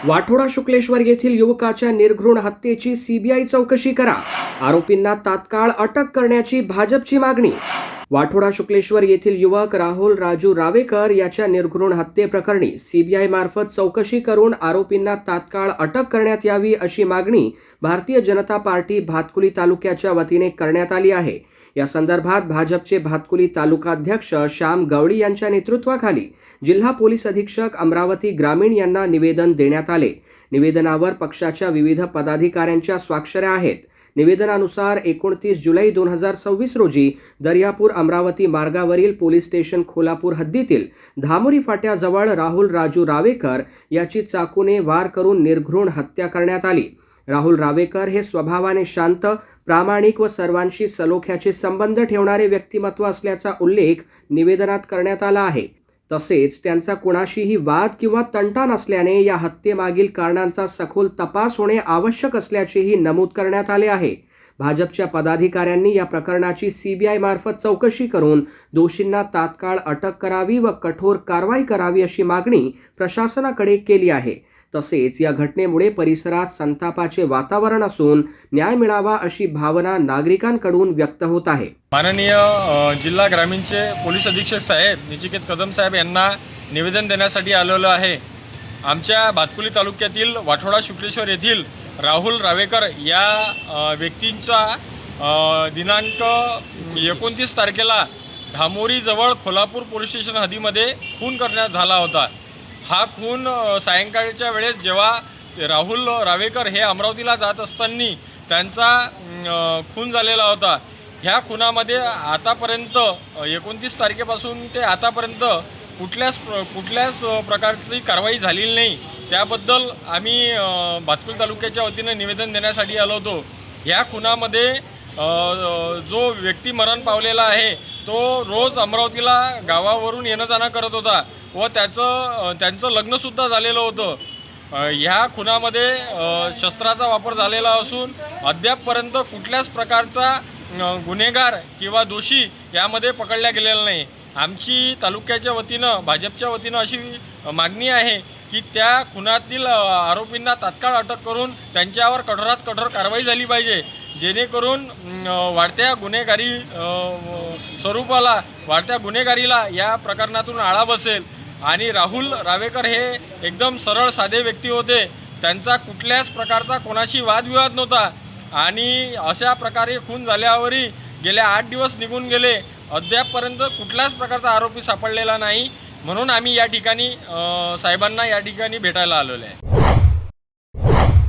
वाठोडा शुक्लेश्वर येथील युवकाच्या निर्घृण हत्येची सीबीआय चौकशी करा. आरोपींना तात्काळ अटक करण्याची भाजपची मागणी. वाठोडा शुक्लेश्वर येथील युवक राहुल राजू रावेकर याच्या निर्घृण हत्येप्रकरणी सीबीआय मार्फत चौकशी करून आरोपींना तात्काळ अटक करण्यात यावी अशी मागणी भारतीय जनता पार्टी भातकुली तालुक्याच्या वतीने करण्यात आली आहे. या संदर्भात भाजपचे भातकुली तालुकाध्यक्ष श्याम गवळी यांच्या नेतृत्वाखाली जिल्हा पोलीस अधीक्षक अमरावती ग्रामीण यांना निवेदन देण्यात आले. निवेदनावर पक्षाच्या विविध पदाधिकाऱ्यांच्या स्वाक्षऱ्या आहेत. निवेदनानुसार 29 जुलै 2026 रोजी दर्यापूर अमरावती मार्गावरील पोलीस स्टेशन खोलापूर हद्दीतील धामोरी फाट्याजवळ राहुल राजू रावेकर याची चाकूने वार करून निर्घृण हत्या करण्यात आली. राहुल रावेकर हे स्वभावाने शांत, प्रामाणिक व सर्वांशी सलोख्याचे संबंध ठेवणारे व्यक्तिमत्व असल्याचा उल्लेख निवेदनात करण्यात आला आहे. तसेच त्यांचा कुणाशीही वाद किंवा तंटा नसल्याने या हत्येमागील कारणांचा सखोल तपास होणे आवश्यक असल्याचेही नमूद करण्यात आले आहे. भाजपच्या पदाधिकाऱ्यांनी या प्रकरणाची सीबीआय मार्फत चौकशी करून दोषींना तात्काळ अटक करावी व कठोर कारवाई करावी अशी मागणी प्रशासनाकडे केली आहे. तसेच या घटनेमुळे परिसरात संतापाचे वातावरण असून न्याय मिळावा अशी भावना नागरिकांकडून व्यक्त होत आहे. माननीय जिल्हा ग्रामीणचे पोलीस अधीक्षक साहेब निचिकेत कदम साहेब यांना निवेदन देण्यासाठी आलेलो आहे. आमच्या भातकुली तालुक्यातील वाठोडा शुक्लेश्वर येथील राहुल रावेकर या व्यक्तींचा दिनांक 29 तारखेला धामोरीजवळ खोलापूर पोलीस स्टेशन हद्दीमध्ये खून करण्यात झाला होता. हा खून सायंकाळच्या वेळेस जेव्हा राहुल रावेकर हे अमरावतीला जात असताना त्यांचा खून झालेला होता. ह्या खुनामध्ये आतापर्यंत 29 तारखेपासून ते आतापर्यंत कुठल्याच प्रकारची कारवाई झालेली नाही. त्याबद्दल आम्ही भातकुली तालुक्याच्या वतीनं निवेदन देण्यासाठी आलो होतो. ह्या खुनामध्ये जो व्यक्ती मरण पावलेला आहे तो रोज अमरावतीला गावावरून येणं जाणं करत होता व त्यांचं लग्नसुद्धा झालेलं होतं. ह्या खुनामध्ये शस्त्राचा वापर झालेला असून अद्यापपर्यंत कुठल्याच प्रकारचा गुन्हेगार किंवा दोषी यामध्ये पकडल्या गेलेला नाही. आमची तालुक्याच्या वतीनं भाजपच्या वतीनं अशी मागणी आहे की त्या खुनातील आरोपींना तात्काळ अटक करून त्यांच्यावर कठोरात कठोर कारवाई झाली पाहिजे, जेणेकरून वाढत्या गुन्हेगारीला या प्रकरणातून आळा बसेल. आणि राहुल रावेकर हे एकदम सरळ साधे व्यक्ती होते. त्यांचा कुठल्याच प्रकारचा कोणाशी वादविवाद नव्हता आणि अशा प्रकारे खून झाल्यावरही गेल्या 8 दिवस निघून गेले, अद्यापपर्यंत कुठल्याच प्रकारचा आरोपी सापडलेला नाही. म्हणून आम्ही या ठिकाणी साहेबांना या ठिकाणी भेटायला आलेलो आहे.